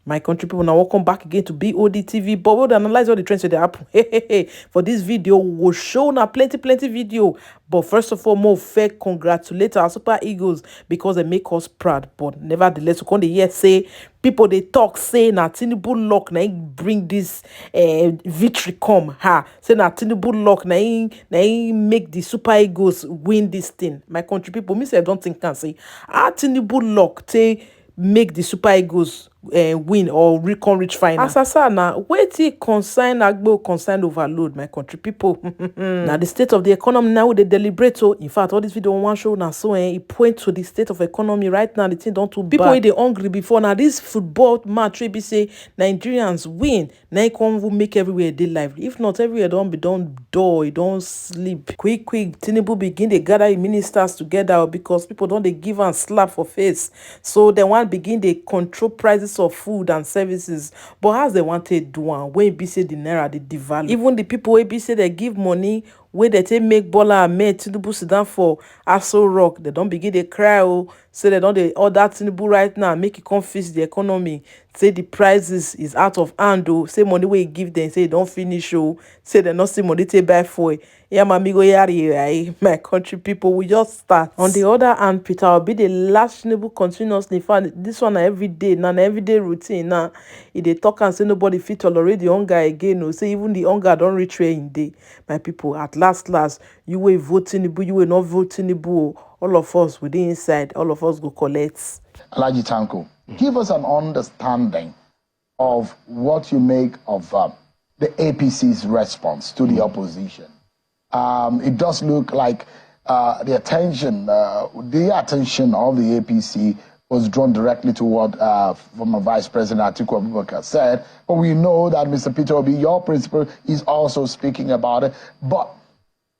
My country people, now welcome back again to Bod TV. But we'll analyze all the trends that happen. For this video, we'll show now plenty video. But first of all, more fair congratulate our Super Eagles because they make us proud. But nevertheless, we can't hear say people they talk say na Tinubu luck na bring this victory come. Say na Tinubu luck na make the Super Eagles win this thing. My country people, me say I don't think can say Tinubu luck say make the Super Eagles win or reach final. As I said now, wetin concern agbo concern overload, my country people. Now the state of the economy now they deliberate. So in fact, all this video one show now so it point to the state of economy right now. The thing don't too bad. People they hungry before now. This football match we be say Nigerians win. Now it can make everywhere they lively. If not, everywhere don't be done door, don't sleep. Quick, Tinubu begin they gather ministers together because people don't they give and slap for face. So they want begin they control prices of food and services. But as they wanted do one, when be say the naira they devalue. Even the people wey be say they give money, where they take make Bola Ahmed Tinubu sit down for Aso Rock, they don't begin they cry say they don't they order Tinubu right now make it come fix the economy. Say the prices is out of hand say money wey give them say don't finish say they not see money to buy for it. Yeah, my amigo yari, my country people, we just start. On the other hand, Peter will be the last Tinubu continuously. This one every day, now everyday routine. Now, if they talk and say nobody fit tolerate the hunger again, say even the hunger don't reach where in day. My people, at last, you will vote Tinubu, you will not vote Tinubu. All of us within inside, all of us go collect. Alhaji Tanko, give us an understanding of what you make of the APC's response to the opposition. It does look like the attention of the APC was drawn directly to what former Vice President Atiku Abubakar said. But we know that Mr. Peter Obi, your principal, is also speaking about it. But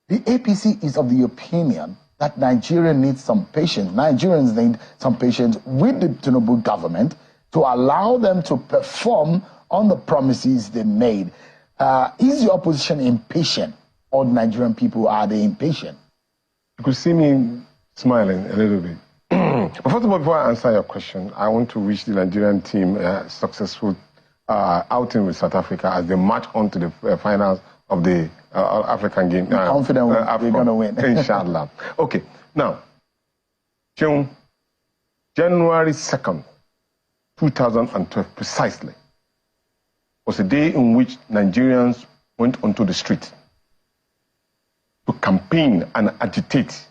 the APC is of the opinion that Nigeria needs some patience. Nigerians need some patience with the Tinubu government to allow them to perform on the promises they made. Is the opposition impatient? All Nigerian people, are they impatient? You could see me smiling a little bit. But first of all, before I answer your question, I want to wish the Nigerian team a successful outing with South Africa as they march on to the finals of the African game. I'm confident we're going to win. Inshallah. Okay, now, January 2nd, 2012, precisely, was a day in which Nigerians went onto the street to campaign and agitate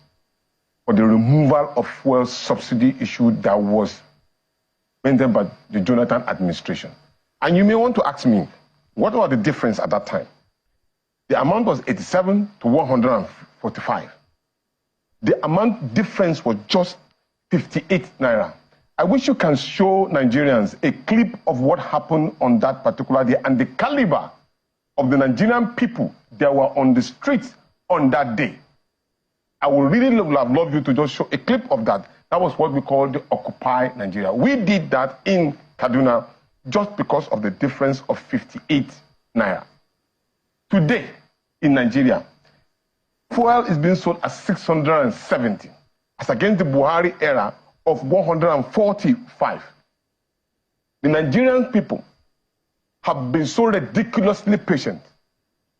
for the removal of fuel subsidy issue that was mentioned by the Jonathan administration. And you may want to ask me, what was the difference at that time? The amount was 87 to 145. The amount difference was just 58 naira. I wish you can show Nigerians a clip of what happened on that particular day and the caliber of the Nigerian people that were on the streets on that day. I would really love you to just show a clip of that. That was what we call the Occupy Nigeria. We did that in Kaduna just because of the difference of 58 naira. Today, in Nigeria, fuel is being sold at 670, as against the Buhari era of 145. The Nigerian people have been so ridiculously patient.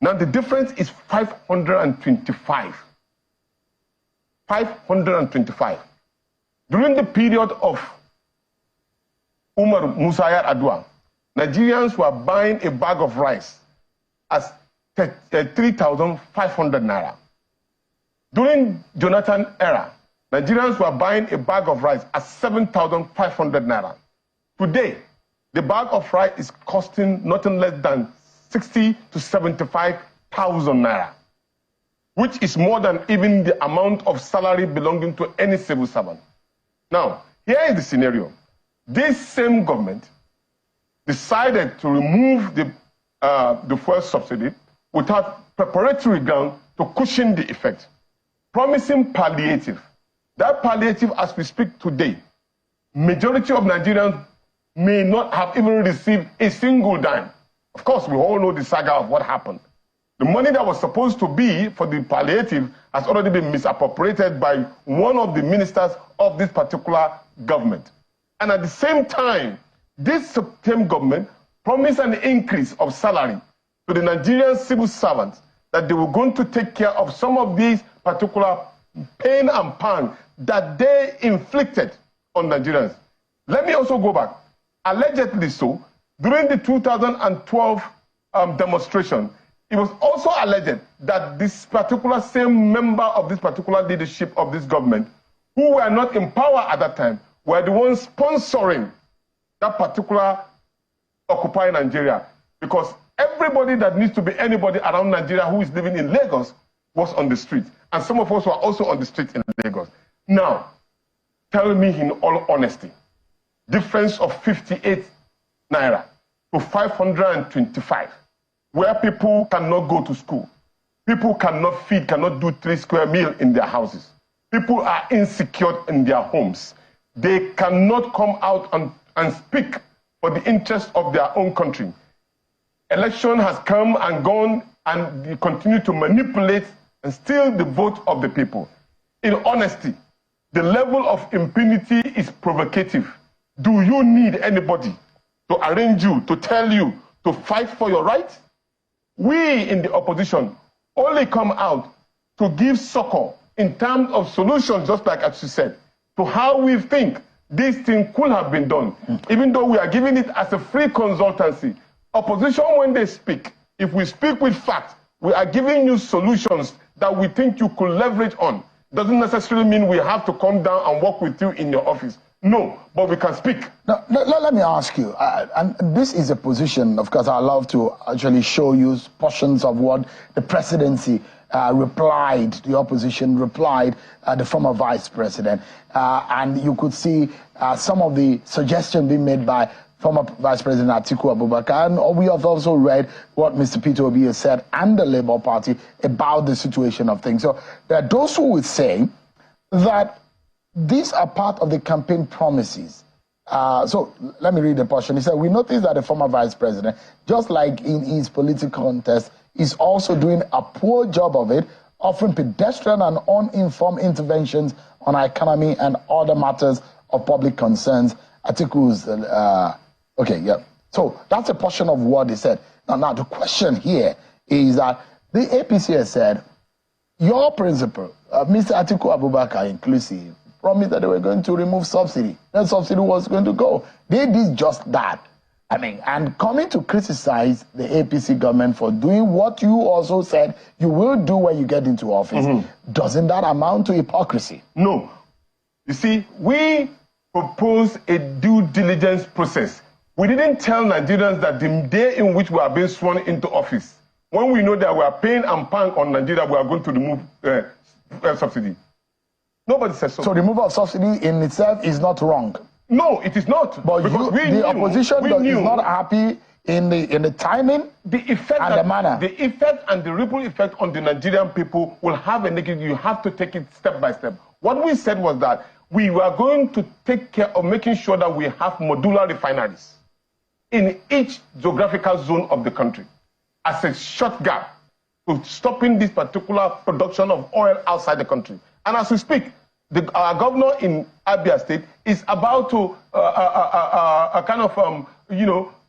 Now the difference is 525. 525. During the period of Umar Musa Yar'Adua, Nigerians were buying a bag of rice as 3,500 naira. During Jonathan era, Nigerians were buying a bag of rice at 7,500 naira. Today, the bag of rice is costing nothing less than 60 to 75,000 naira, which is more than even the amount of salary belonging to any civil servant. Now, here is the scenario. This same government decided to remove the fuel subsidy without preparatory ground to cushion the effect, promising palliative. That palliative, as we speak today, majority of Nigerians may not have even received a single dime. Of course, we all know the saga of what happened. The money that was supposed to be for the palliative has already been misappropriated by one of the ministers of this particular government. And at the same time, this same government promised an increase of salary to the Nigerian civil servants, that they were going to take care of some of these particular pain and pang that they inflicted on Nigerians. Let me also go back. Allegedly so, during the 2012 demonstration, it was also alleged that this particular same member of this particular leadership of this government, who were not in power at that time, were the ones sponsoring that particular Occupy Nigeria, because everybody that needs to be anybody around Nigeria who is living in Lagos was on the street. And some of us were also on the street in Lagos. Now, tell me in all honesty, difference of 58 naira to 525, where people cannot go to school, people cannot feed, cannot do 3 square meal in their houses. People are insecure in their homes. They cannot come out and speak for the interest of their own country. Election has come and gone, and they continue to manipulate and steal the vote of the people. In honesty, the level of impunity is provocative. Do you need anybody to arrange you, to tell you, to fight for your rights? We in the opposition only come out to give succor in terms of solutions, just like as you said, to how we think this thing could have been done, even though we are giving it as a free consultancy. Opposition, when they speak, if we speak with facts, we are giving you solutions that we think you could leverage on. Doesn't necessarily mean we have to come down and work with you in your office. No, but we can speak. Now, let me ask you, and this is a position, of course, I love to actually show you portions of what the presidency replied, the opposition replied, the former vice president. And you could see some of the suggestions being made by former Vice President Atiku Abubakar, and we have also read what Mr. Peter Obi has said and the Labour Party about the situation of things. So there are those who would say that these are part of the campaign promises. So let me read the portion. He said, we noticed that the former Vice President, just like in his political contest, is also doing a poor job of it, offering pedestrian and uninformed interventions on our economy and other matters of public concerns. Atiku's okay, yeah. So that's a portion of what he said. Now the question here is that the APC has said, your principal, Mr. Atiku Abubakar inclusive, promised that they were going to remove subsidy. That subsidy was going to go. They did just that. I mean, and coming to criticize the APC government for doing what you also said you will do when you get into office, doesn't that amount to hypocrisy? No. You see, we propose a due diligence process. We didn't tell Nigerians that the day in which we are being sworn into office, when we know that we are paying and paying on Nigeria, we are going to remove subsidy. Nobody says so. So removal of subsidy in itself is not wrong. No, it is not. But the opposition is not happy in the timing, the effect and the manner. The effect and the ripple effect on the Nigerian people will have a negative. You have to take it step by step. What we said was that we were going to take care of making sure that we have modular refineries in each geographical zone of the country as a short gap to stopping this particular production of oil outside the country. And as we speak, our governor in Abia State is about to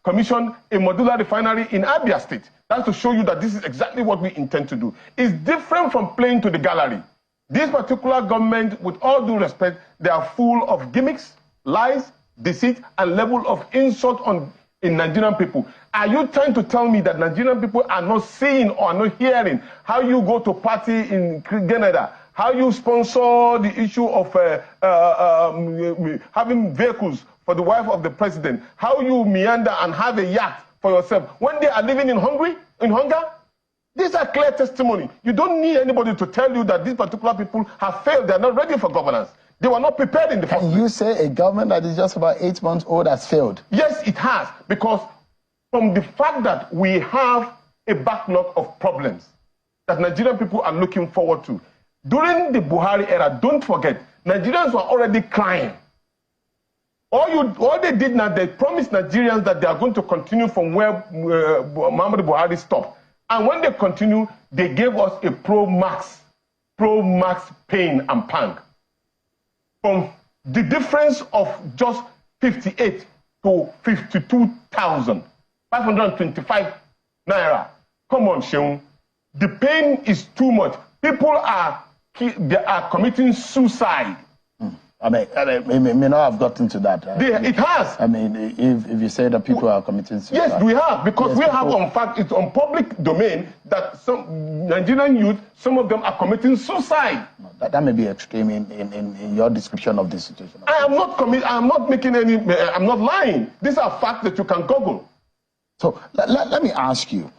commission a modular refinery in Abia State. That's to show you that this is exactly what we intend to do. It's different from playing to the gallery. This particular government, with all due respect, they are full of gimmicks, lies, deceit, and level of insult in Nigerian people. Are you trying to tell me that Nigerian people are not seeing or are not hearing how you go to party in Canada, how you sponsor the issue of having vehicles for the wife of the president, how you meander and have a yacht for yourself when they are living in hunger? These are clear testimony. You don't need anybody to tell you that these particular people have failed. They are not ready for governance. They were not prepared in the first place. Can you say a government that is just about 8 months old has failed? Yes, it has. Because from the fact that we have a backlog of problems that Nigerian people are looking forward to. During the Buhari era, don't forget, Nigerians were already crying. All they did now, they promised Nigerians that they are going to continue from where Muhammad Buhari stopped. And when they continue, they gave us a pro-max pain and pang. From the difference of just 58 to 52,525 naira. Come on, Sheung. The pain is too much. People are committing suicide. I mean, it may not have gotten to that. It has. I mean, if you say that people are committing suicide. Yes, we have, because we have, in fact, it's on public domain that some Nigerian youth, some of them are committing suicide. That may be extreme in your description of this situation. I'm not making any, I'm not lying. These are facts that you can Google. So let me ask you,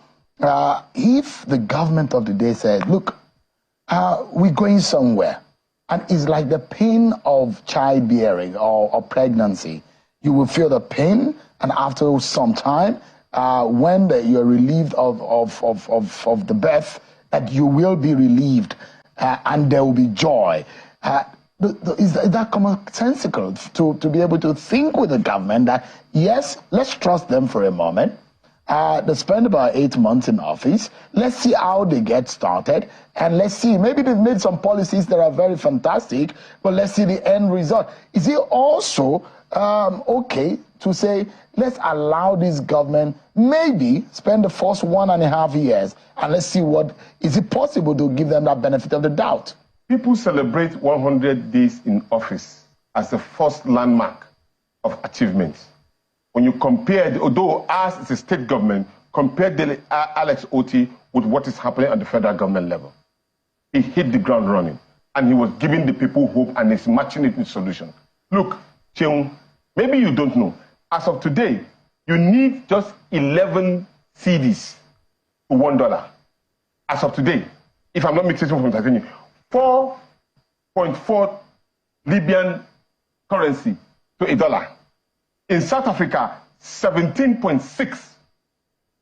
if the government of the day said, look, we're going somewhere, and it's like the pain of childbearing or pregnancy, you will feel the pain, and after some time, when you're relieved of the birth, that you will be relieved, and there will be joy. Is that commonsensical to be able to think with the government that, yes, let's trust them for a moment. They spend about 8 months in office. Let's see how they get started. And let's see, maybe they've made some policies that are very fantastic, but let's see the end result. Is it also okay to say, let's allow this government maybe spend the first 1.5 years, and let's see is it possible to give them that benefit of the doubt? People celebrate 100 days in office as the first landmark of achievement. When you compare, although ours is a state government, compare Alex Otti with what is happening at the federal government level. He hit the ground running, and he was giving the people hope, and he's matching it with solution. Look, Cheung, maybe you don't know. As of today, you need just 11 cedis to $1. As of today, if I'm not mistaken from Tanzania, 4.4 Libyan currency to $1. In South Africa, 17.6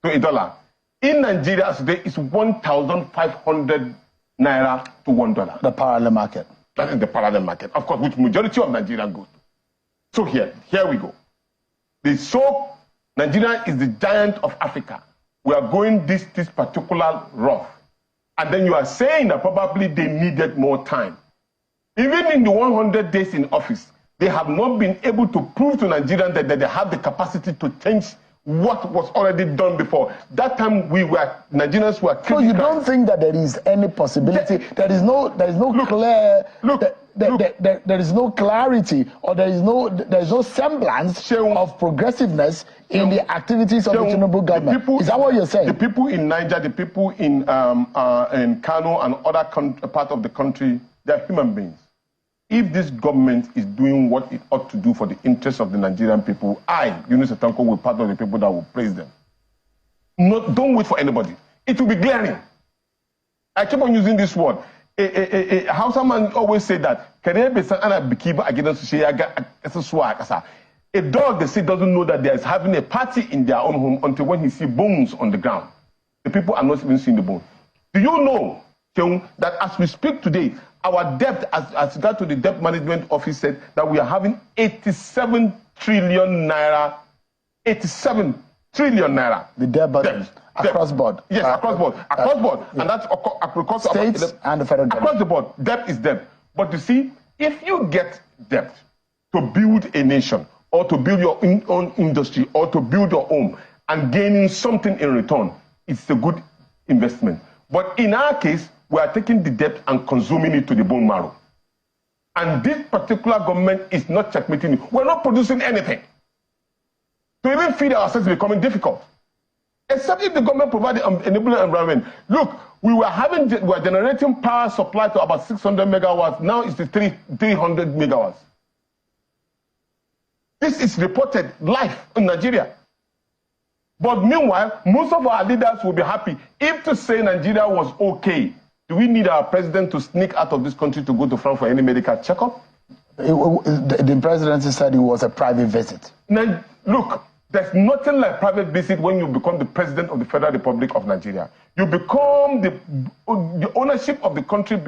to $1. In Nigeria today, it's 1,500 naira to $1. The parallel market. That is the parallel market, of course, which majority of Nigeria goes to. So here we go. Nigeria is the giant of Africa. We are going this particular rough. And then you are saying that probably they needed more time. Even in the 100 days in office, they have not been able to prove to Nigerians that they have the capacity to change what was already done before. That time Nigerians were critical. So you don't think that there is any possibility, there is no clarity, or there is no semblance of progressiveness in the activities of the Tinubu government? Is that what you're saying? The people in Niger, the people in Kano and other parts of the country, they're human beings. If this government is doing what it ought to do for the interests of the Nigerian people, Yunus Atanko, will be part of the people that will praise them. Don't wait for anybody. It will be glaring. I keep on using this word. A Hausa man always say that a dog, they say, doesn't know that there is having a party in their own home until when he sees bones on the ground. The people are not even seeing the bones. Do you know, Cheung, that as we speak today, our debt, as regard to the debt management office, said that we are having 87 trillion naira. 87 trillion naira. The debt burden across board. Yes, across board. Across board. Yeah. And that's across states and the federal government. Across the board, debt is debt. But you see, if you get debt to build a nation, or to build your own industry, or to build your home, and gaining something in return, it's a good investment. But in our case, we are taking the debt and consuming it to the bone marrow. And this particular government is not checkmating it. We're not producing anything. To even feed ourselves is becoming difficult. Except if the government provides an enabling environment. Look, we were generating power supply to about 600 megawatts. Now it's the 300 megawatts. This is reported live in Nigeria. But meanwhile, most of our leaders will be happy. If to say Nigeria was okay, do we need our president to sneak out of this country to go to France for any medical checkup? The presidency said it was a private visit. Now, look, there's nothing like private visit when you become the president of the Federal Republic of Nigeria. You become the ownership of the country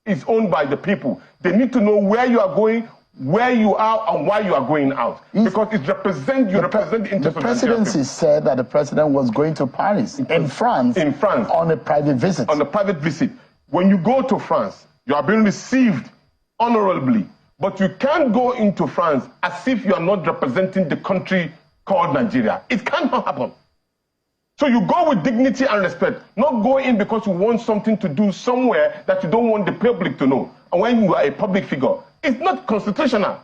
is owned by the people. They need to know where you are going, where you are, and why you are going out. Because it represents the interest of the Nigerian people. The presidency said that the president was going to Paris, in France, on a private visit. On a private visit. When you go to France, you are being received honorably But you can't go into France as if you are not representing the country called Nigeria. It cannot happen. So you go with dignity and respect, not go in because you want something to do somewhere that you don't want the public to know. And when you are a public figure, it's not constitutional.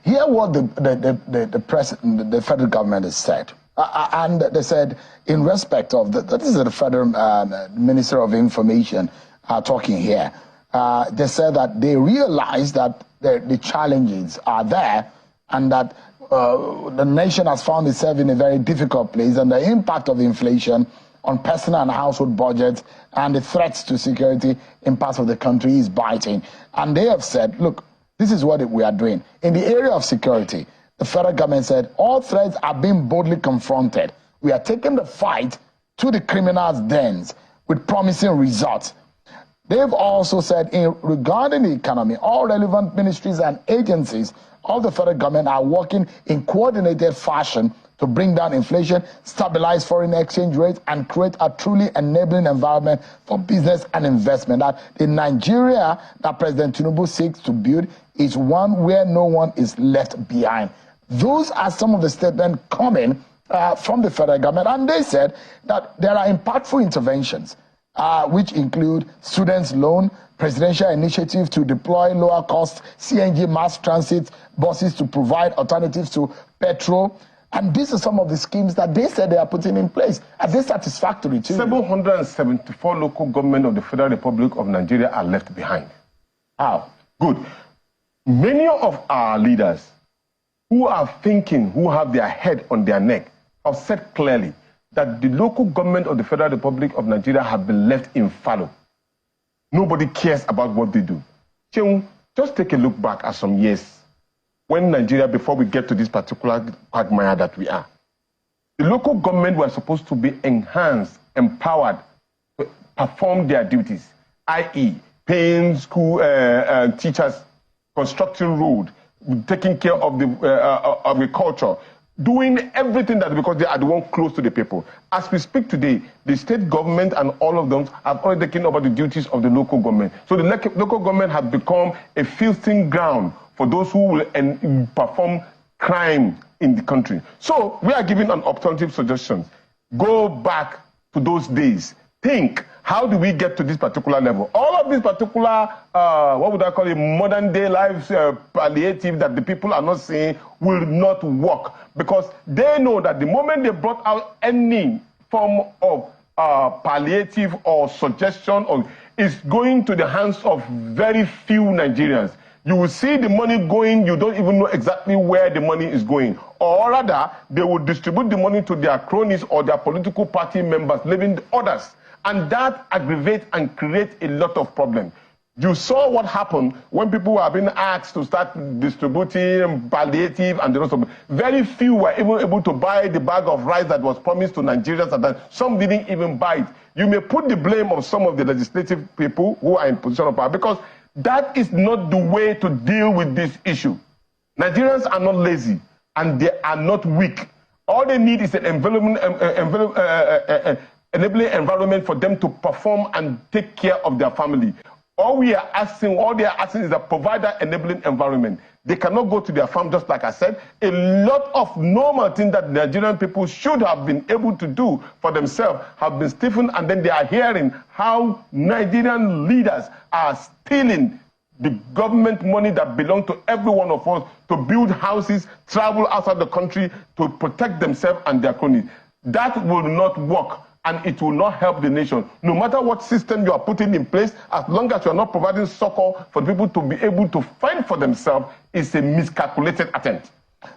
Hear what the federal government has said. And they said, in respect of, this is the Federal Minister of Information talking here. They said that they realize that the challenges are there and that the nation has found itself in a very difficult place, and the impact of inflation on personal and household budgets and the threats to security in parts of the country is biting. And they have said, look, this is what we are doing. In the area of security, the federal government said all threats are being boldly confronted. We are taking the fight to the criminals' dens with promising results. They've also said, regarding the economy, all relevant ministries and agencies of the federal government are working in coordinated fashion to bring down inflation, stabilize foreign exchange rates, and create a truly enabling environment for business and investment. That the Nigeria that President Tinubu seeks to build is one where no one is left behind. Those are some of the statements coming from the federal government, and they said that there are impactful interventions, which include students' loan, presidential initiative to deploy lower-cost CNG mass transit buses to provide alternatives to petrol. And these are some of the schemes that they said they are putting in place. Are they satisfactory too? 774 local governments of the Federal Republic of Nigeria are left behind. How? Good. Many of our leaders who are thinking, who have their head on their neck, have said clearly that the local government of the Federal Republic of Nigeria have been left in fallow. Nobody cares about what they do. Just take a look back at some years when Nigeria, before we get to this particular quagmire that we are, the local government were supposed to be enhanced, empowered to perform their duties, i.e., paying school teachers, constructing road, taking care of the agriculture, doing everything that, because they are the one close to the people. As we speak today, the state government and all of them have already taken over the duties of the local government. So the local government has become a filtering ground for those who will perform crime in the country. So we are giving an alternative suggestion. Go back to those days. Think, how do we get to this particular level? All of these particular, what would I call it, modern day life palliative that the people are not seeing will not work, because they know that the moment they brought out any form of palliative or suggestion is going to the hands of very few Nigerians. You will see the money going, you don't even know exactly where the money is going. Or rather, they will distribute the money to their cronies or their political party members, leaving others. And that aggravates and creates a lot of problems. You saw what happened when people were being asked to start distributing palliative and the rest of it. Very few were even able to buy the bag of rice that was promised to Nigerians, and then some didn't even buy it. You may put the blame on some of the legislative people who are in position of power, because that is not the way to deal with this issue. Nigerians are not lazy and they are not weak. All they need is an enabling environment for them to perform and take care of their family. All they are asking is a provider enabling environment. They cannot go to their farm, just like I said. A lot of normal things that Nigerian people should have been able to do for themselves have been stiffened, and then they are hearing how Nigerian leaders are stealing the government money that belongs to every one of us to build houses, travel outside the country to protect themselves and their cronies. That will not work, and it will not help the nation. No matter what system you are putting in place, as long as you are not providing succor for people to be able to fend for themselves, it's a miscalculated attempt.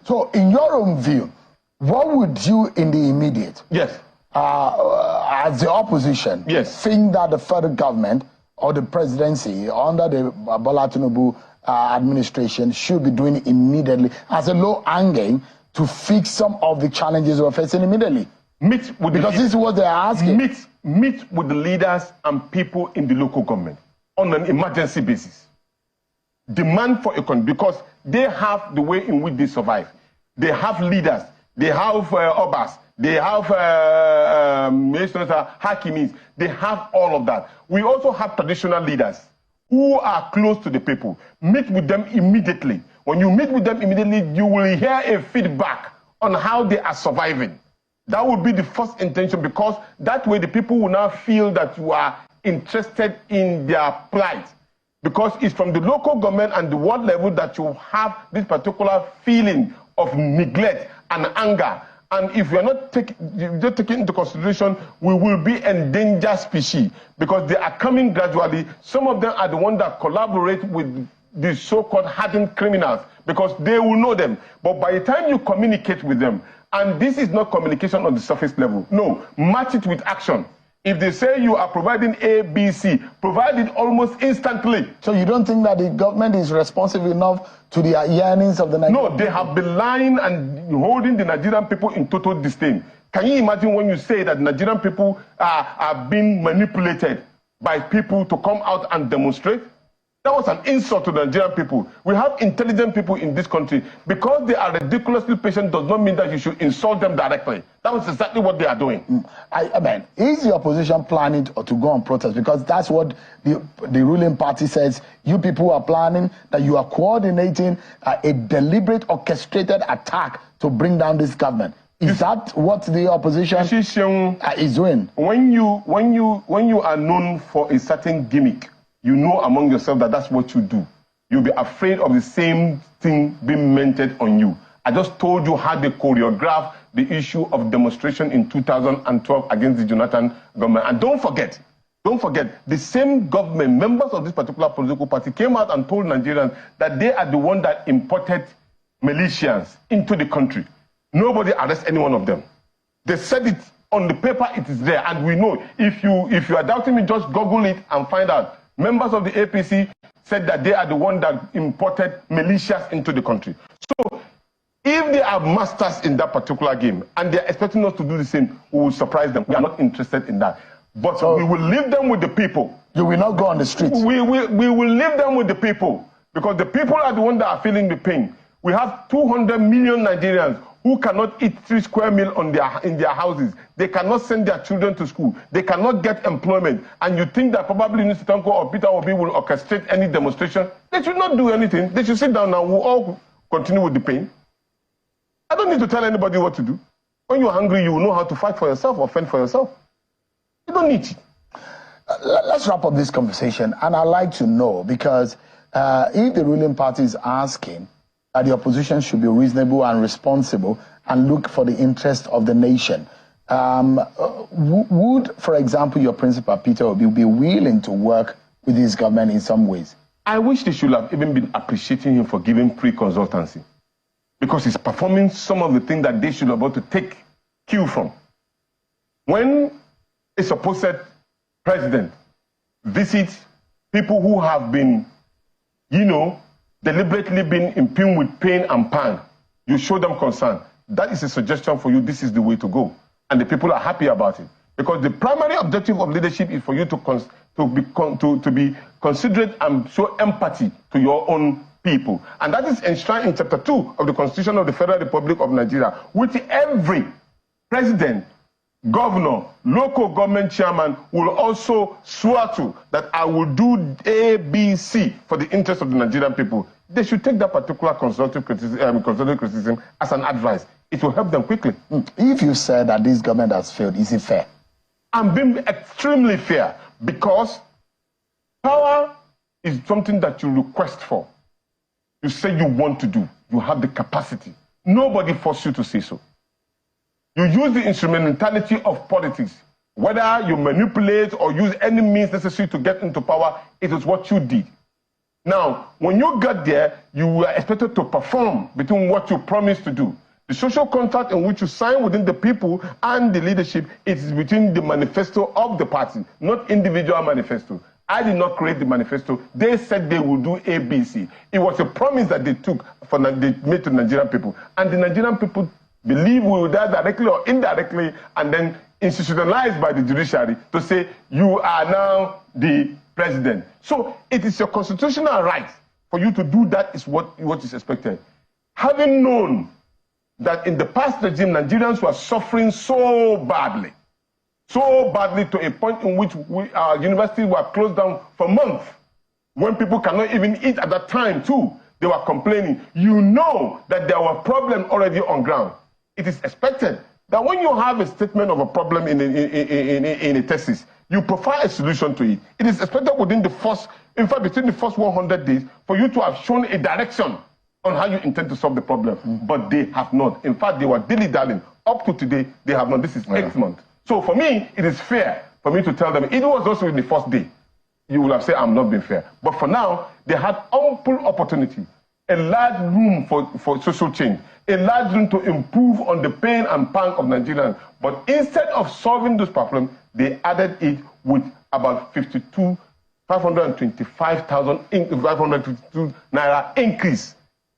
So, in your own view, what would you, in the immediate, yes, as the opposition, yes, think that the federal government or the presidency under the Bola Tinubu administration should be doing immediately as a low-hanging to fix some of the challenges we're facing immediately? Meet with because this is what they're asking. Meet with the leaders and people in the local government on an emergency basis. Demand for economy, because they have the way in which they survive. They have leaders, they have obas, they have hakimis, they have all of that. We also have traditional leaders who are close to the people. Meet with them immediately. When you meet with them immediately, you will hear a feedback on how they are surviving. That would be the first intention, because that way the people will now feel that you are interested in their plight. Because it's from the local government and the world level that you have this particular feeling of neglect and anger. And if we are not taking into consideration, we will be endangered species, because they are coming gradually. Some of them are the ones that collaborate with the so-called hardened criminals, because they will know them. But by the time you communicate with them, and this is not communication on the surface level, no, match it with action. If they say you are providing A, B, C, provide it almost instantly. So you don't think that the government is responsive enough to the yearnings of the Nigerian people? No, they have been lying and holding the Nigerian people in total disdain. Can you imagine when you say that Nigerian people are being manipulated by people to come out and demonstrate? That was an insult to the Nigerian people. We have intelligent people in this country. Because they are ridiculously patient does not mean that you should insult them directly. That was exactly what they are doing. I mean, is the opposition planning to go on protest? Because that's what the ruling party says. You people are planning, that you are coordinating a deliberate, orchestrated attack to bring down this government. Is that what the opposition is doing? When you are known for a certain gimmick, you know among yourself that that's what you do. You'll be afraid of the same thing being mentored on you. I just told you how they choreographed the issue of demonstration in 2012 against the Jonathan government. And don't forget, the same government, members of this particular political party, came out and told Nigerians that they are the one that imported militias into the country. Nobody arrests any one of them. They said it on the paper, it is there, and we know. If you are doubting me, just Google it and find out. Members of the APC said that they are the one that imported militias into the country. So, if they are masters in that particular game and they are expecting us to do the same, we will surprise them. We are not interested in that. But we will leave them with the people. You will not go on the streets. We will leave them with the people, because the people are the ones that are feeling the pain. We have 200 million Nigerians who cannot eat 3 square meals in their houses. They cannot send their children to school. They cannot get employment. And you think that probably Mr. Tanko or Peter Obi will orchestrate any demonstration? They should not do anything. They should sit down now. We'll all continue with the pain. I don't need to tell anybody what to do. When you're hungry, you will know how to fight for yourself or fend for yourself. You don't need it. Let's wrap up this conversation. And I'd like to know, because if the ruling party is asking that the opposition should be reasonable and responsible and look for the interest of the nation, would, for example, your principal, Peter Obi, be willing to work with this government in some ways? I wish they should have even been appreciating him for giving pre-consultancy, because he's performing some of the things that they should have able to take cue from. When a supposed president visits people who have been, deliberately been impugned with pain and pan, you show them concern. That is a suggestion for you. This is the way to go. And the people are happy about it. Because the primary objective of leadership is for you to be considerate and show empathy to your own people. And that is enshrined in Chapter 2 of the Constitution of the Federal Republic of Nigeria, which every president, governor, local government chairman will also swear to, that I will do A, B, C for the interest of the Nigerian people. They should take that particular constructive criticism as an advice. It will help them quickly. If you said that this government has failed, is it fair? I'm being extremely fair, because power is something that you request for. You say you want to do. You have the capacity. Nobody forced you to say so. You use the instrumentality of politics. Whether you manipulate or use any means necessary to get into power, it is what you did. Now, when you got there, you were expected to perform between what you promised to do. The social contract in which you sign within the people and the leadership is between the manifesto of the party, not individual manifesto. I did not create the manifesto. They said they will do A, B, C. It was a promise that they took, they made to the Nigerian people. And the Nigerian people believe we will die directly or indirectly, and then institutionalized by the judiciary to say, you are now the president. So it is your constitutional right for you to do that, is what is expected. Having known that in the past regime, Nigerians were suffering so badly to a point in which our universities were closed down for months. when people cannot even eat at that time too, they were complaining. You know that there were problems already on ground. It is expected that when you have a statement of a problem in a thesis, you provide a solution to it. It is expected within the first, in fact, between the first 100 days, for you to have shown a direction on how you intend to solve the problem. But they have not. In fact, they were dilly-dallying. Up to today, they have not. This is 8th month. So for me, it is fair for me to tell them, if it was also in the first day, you will have said, I'm not being fair. But for now, they had ample opportunity, a large room for social change, a large room to improve on the pain and pang of Nigerians. But instead of solving this problem, they added it with about 525,522 naira increase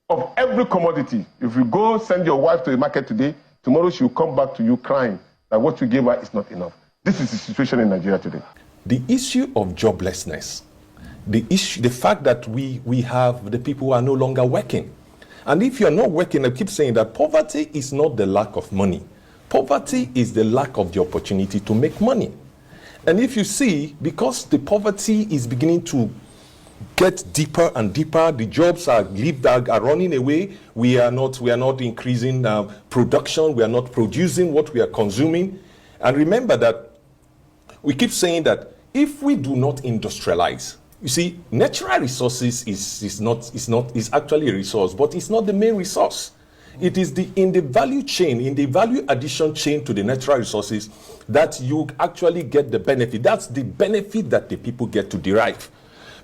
of every commodity. If you go send your wife to the market today, tomorrow she will come back to you crying that what you gave her is not enough. This is the situation in Nigeria today. The issue of joblessness, the fact that we have the people who are no longer working. And if you're not working, I keep saying that poverty is not the lack of money. Poverty is the lack of the opportunity to make money. And if you see, because the poverty is beginning to get deeper and deeper, the jobs are running away, we are not increasing production, we are not producing what we are consuming. And remember that we keep saying that if we do not industrialize, you see, natural resources is actually a resource, but it's not the main resource. It is in the value chain, in the value addition chain to the natural resources that you actually get the benefit. That's the benefit that the people get to derive.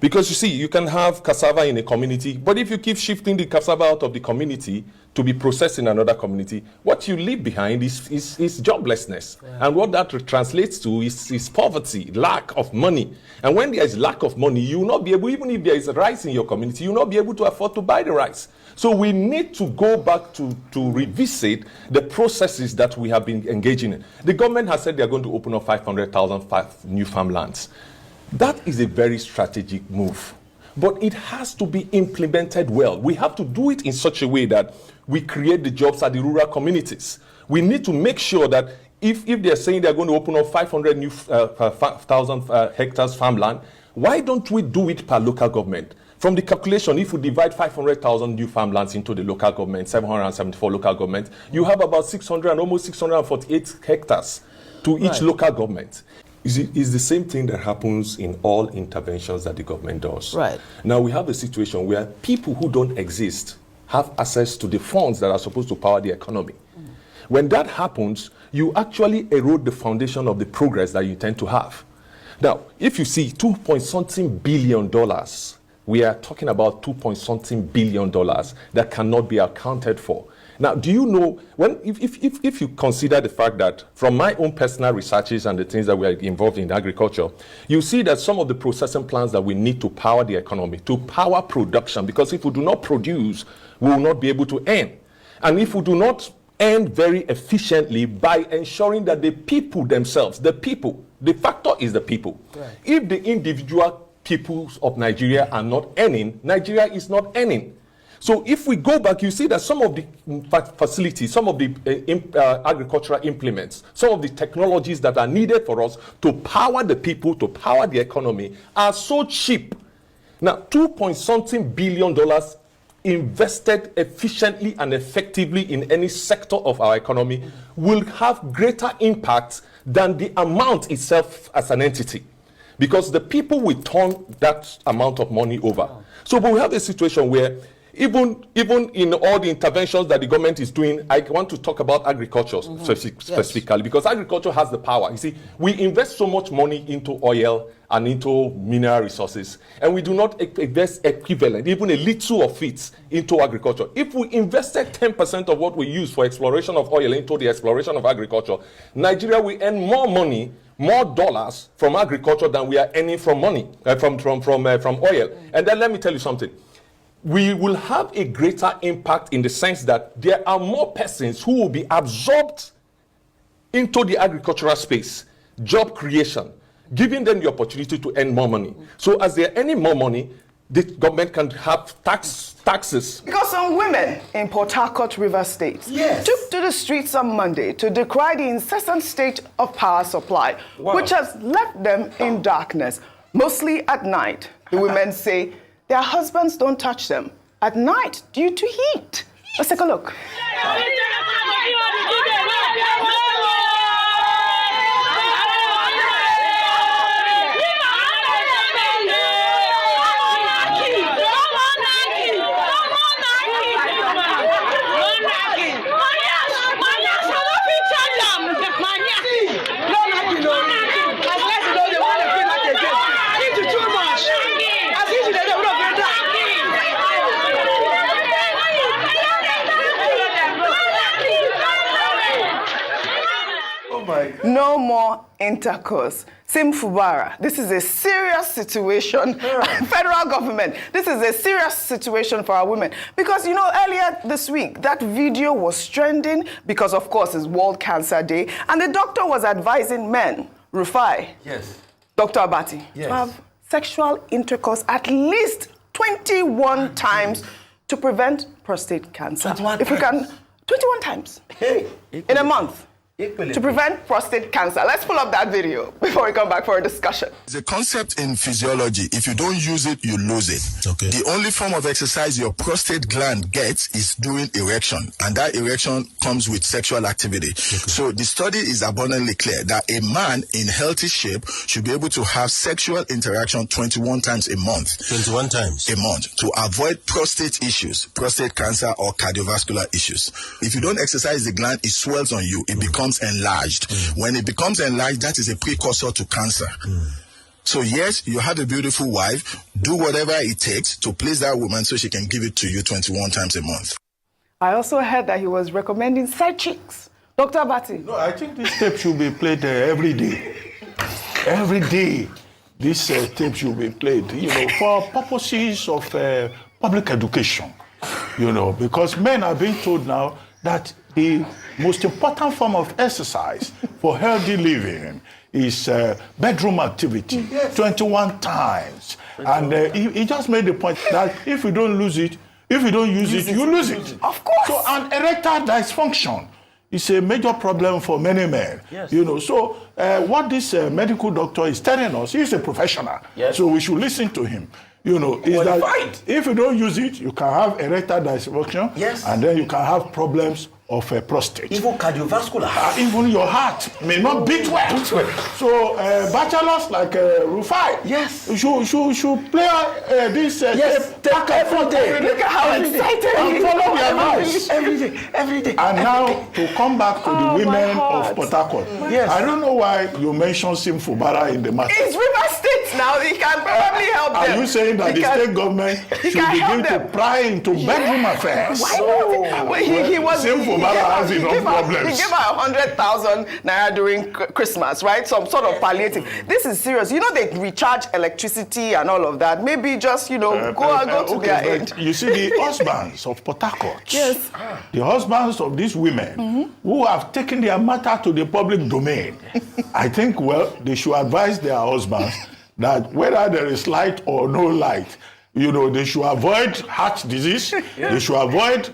Because you see, you can have cassava in a community, but if you keep shifting the cassava out of the community to be processed in another community, what you leave behind is joblessness. Yeah. And what that translates to is poverty, lack of money. And when there is lack of money, you will not be able, even if there is rice in your community, you will not be able to afford to buy the rice. So we need to go back to revisit the processes that we have been engaging in. The government has said they are going to open up 500,000 new farmlands. That is a very strategic move, but it has to be implemented well. We have to do it in such a way that we create the jobs at the rural communities. We need to make sure that if they're saying they're going to open up 500 new 1,000 hectares farmland, why don't we do it per local government? From the calculation, if we divide 500,000 new farmlands into the local government, 774 local governments, you have about 600 and almost 648 hectares to each local government. It's the same thing that happens in all interventions that the government does. Right. Now we have a situation where people who don't exist have access to the funds that are supposed to power the economy. When that happens, you actually erode the foundation of the progress that you intend to have. Now, if you see $2.something billion, we are talking about $2.something billion that cannot be accounted for. Now, do you know, if you consider the fact that from my own personal researches and the things that we are involved in agriculture, you see that some of the processing plants that we need to power the economy, to power production, because if we do not produce, we will not be able to earn. And if we do not earn very efficiently by ensuring that the people themselves, the factor is the people. Right. If the individual peoples of Nigeria are not earning, Nigeria is not earning. So if we go back, you see that some of the facilities, some of the agricultural implements, some of the technologies that are needed for us to power the people, to power the economy, are so cheap. Now, $2.something billion invested efficiently and effectively in any sector of our economy will have greater impact than the amount itself as an entity. Because the people will turn that amount of money over. So but we have a situation where even in all the interventions that the government is doing, I want to talk about agriculture specifically, because agriculture has the power. You see, we invest so much money into oil and into mineral resources, and we do not invest equivalent, even a little of it, into agriculture. If we invested 10% of what we use for exploration of oil into the exploration of agriculture, Nigeria will earn more money, more dollars from agriculture than we are earning from money, from oil. And then let me tell you something. We will have a greater impact in the sense that there are more persons who will be absorbed into the agricultural space, job creation, giving them the opportunity to earn more money. So as they're earning more money, the government can have taxes. Because some women in Port Harcourt, River State, took to the streets on Monday to decry the incessant state of power supply, which has left them in darkness, mostly at night. The women say their husbands don't touch them at night due to heat. Let's take a look. No more intercourse. Sim Fubara, this is a serious situation. Federal government, this is a serious situation for our women. Because, you know, earlier this week, that video was trending because, of course, it's World Cancer Day. And the doctor was advising men, Rufai, yes, Dr. Abati, yes, to have sexual intercourse at least 21 times to prevent prostate cancer. 21 if we can, 21 times in a month. To prevent prostate cancer. Let's pull up that video before we come back for a discussion. It's a concept in physiology. If you don't use it, you lose it. Okay. The only form of exercise your prostate gland gets is during erection, and that erection comes with sexual activity. Okay. So the study is abundantly clear that a man in healthy shape should be able to have sexual interaction 21 times a month. 21 times? A month, to avoid prostate issues, prostate cancer or cardiovascular issues. If you don't exercise the gland, it swells on you. It becomes enlarged. When it becomes enlarged, that is a precursor to cancer. So yes, you have a beautiful wife. Do whatever it takes to please that woman so she can give it to you 21 times a month. I also heard that he was recommending side chicks. Dr. Abati. No, I think this tape should be played every day. Every day, this tape should be played, you know, for purposes of public education, you know, because men are being told now that the most important form of exercise for healthy living is bedroom activity, 21 times. And he just made the point that if you don't lose it, if you don't use it, you lose it. Of course. So an erectile dysfunction is a major problem for many men. Yes. You know, so what this medical doctor is telling us, he's a professional. Yes. So we should listen to him. You know, is that if you don't use it, you can have erectile dysfunction, yes, and then you can have problems of a prostate. Even cardiovascular. Even your heart may not beat well. So bachelors like Rufai, yes, should play this tape every day. Look at how excited and follow their advice every day. And now to come back to the women of Port Harcourt. Yes. I don't know why you mentioned Sim Fubara in the matter. It's River State now. He can probably help them. Are you saying that the state government should begin to pry into bedroom affairs? Why not? Well, he was. Sim Fubara has enough problems. He gave her 100,000 naira during Christmas, right? Some sort of palliative. This is serious. You know they recharge electricity and all of that. Maybe just, you know, go to their aid. You see, the husbands of Port Harcourt, yes, the husbands of these women who have taken their matter to the public domain, I think, well, they should advise their husbands that whether there is light or no light, you know, they should avoid heart disease, they should avoid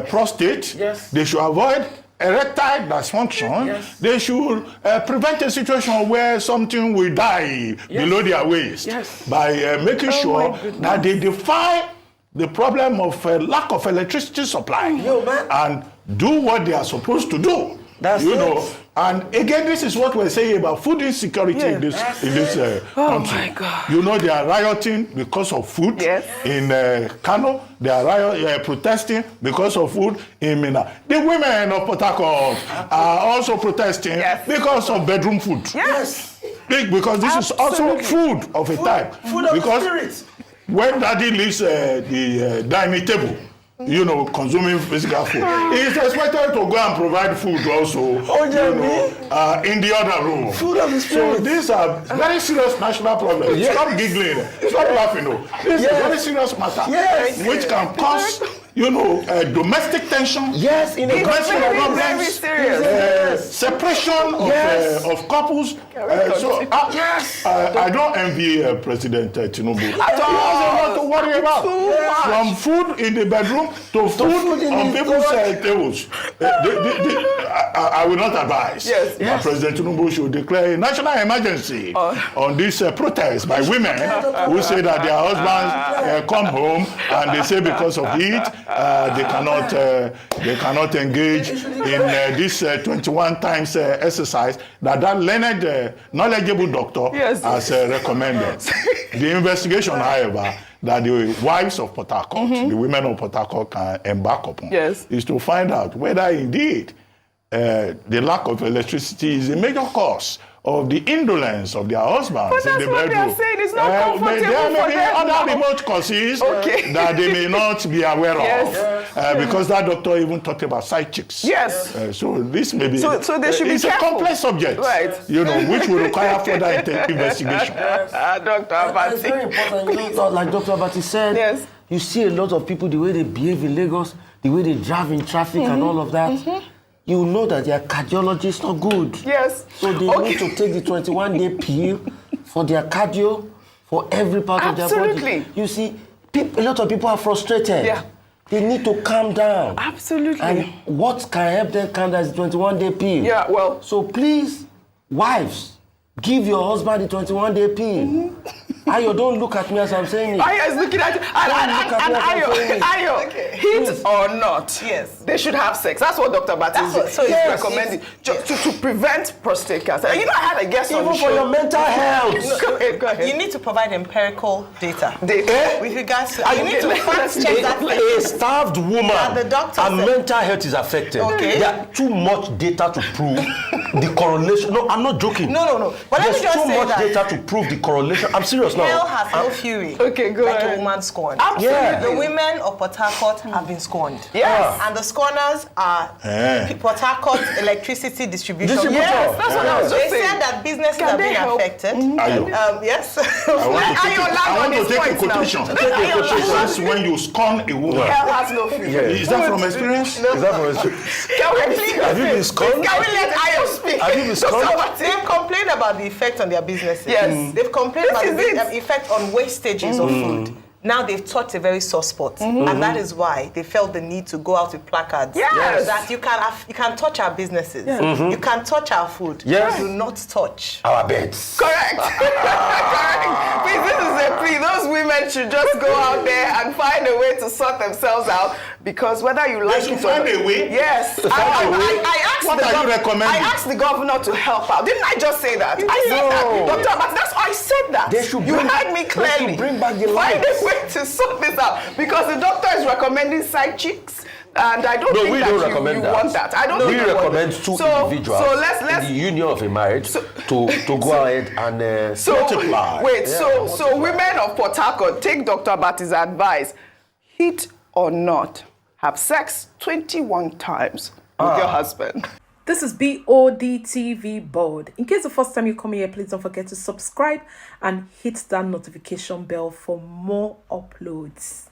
prostate, they should avoid erectile dysfunction, they should prevent a situation where something will die below their waist by making sure that they defy the problem of lack of electricity supply and do what they are supposed to do. That's you know, and again, this is what we're saying about food insecurity in this country. My God. You know, they are rioting because of food in Kano. They are protesting because of food in Mina. The women of Port Harcourt are also protesting because of bedroom food. Yes. Because this is also food of a type. Food of the spirit. When daddy leaves the dining table, you know, consuming physical food, he is expected to go and provide food also, in the other room. Food of the spirit. So these are very serious national problems. Stop giggling. Stop laughing. This is a very serious matter, which can cause domestic tension. Yes, in a It's country very, like very this. serious. Separation of couples. I don't envy President Tinubu. He has a lot to worry about. From food in the bedroom to food on people's tables. I will not advise that President Tinubu should declare a national emergency on this protest by women who say that their husbands come home and they say because of heat they cannot engage in this 21 times exercise that learned knowledgeable doctor has recommended. The investigation, however, that the wives of Port Harcourt, the women of Port Harcourt can embark upon is to find out whether indeed the lack of electricity is a major cause of the indolence of their husbands in the bedroom. But that's what they are saying. It's not comfortable there may for be them other now. remote causes that they may not be aware of. Because that doctor even talked about side chicks. Yes. So this may be... So they should be it's careful. a complex subject, Right. which will require further investigation. Dr. Abati. It's very important. Like Dr. Abati said, you see a lot of people, the way they behave in Lagos, the way they drive in traffic and all of that. You know that their cardiology is not good. Yes. So they need to take the 21-day pill for their cardio, for every part of their body. You see, a lot of people are frustrated. Yeah. They need to calm down. Absolutely. And what can help them calm down is the 21-day pill. Yeah, well. So please, wives, give your husband the 21-day pill. Ayo, don't look at me as I'm saying it. Ayo is looking at you. And Ayo, heat or not, they should have sex. That's what Dr. Abati is recommending to prevent prostate cancer. You know, I had a guest on the show. Even for your mental health. Go ahead. You need to provide empirical data. With regards to... You need to fact check that. A starved woman and mental health is affected. There are too much data to prove the correlation. No, I'm not joking. No. But there's too much data to prove the correlation. I'm serious now. Hell has no fury. Okay, go like ahead. a woman scorned. Absolutely. The women of Port Harcourt have been scorned. Yes. And the scorners are Port Harcourt electricity distribution. Yes, that's what I was just saying. They said that businesses are being affected. Yes. I want to take a quotation. That's when you scorn a woman. Hell has no fury. Is that from experience? Can we please? Have you been scorned? Can we let Ayo speak? Have you been scorned? They've complained about the effect on their businesses. Yes. They've complained about the effect on wastages of food. Now they've touched a very sore spot, and that is why they felt the need to go out with placards. Yes. That you can touch our businesses, you can touch our food, do not touch our beds. Correct. Correct. Please, this is a plea. Those women should just go out there and find a way to sort themselves out, because whether you like it or find a way. Yes. I asked the governor to help out. Didn't I just say that? I said that, Doctor. But that's why I said that. You heard me clearly. They should bring back the light. Find a way to sort this out, because the doctor is recommending side chicks, and I don't think we that don't you recommend that. want that. I don't think we recommend two individuals let's in the union of a marriage to go ahead and multiply. Wait, so women of Port Harcourt, take Dr. Abati's advice. Heat or not, have sex 21 times with your husband. This is Bod TV Bod. In case the first time you come here, please don't forget to subscribe and hit that notification bell for more uploads.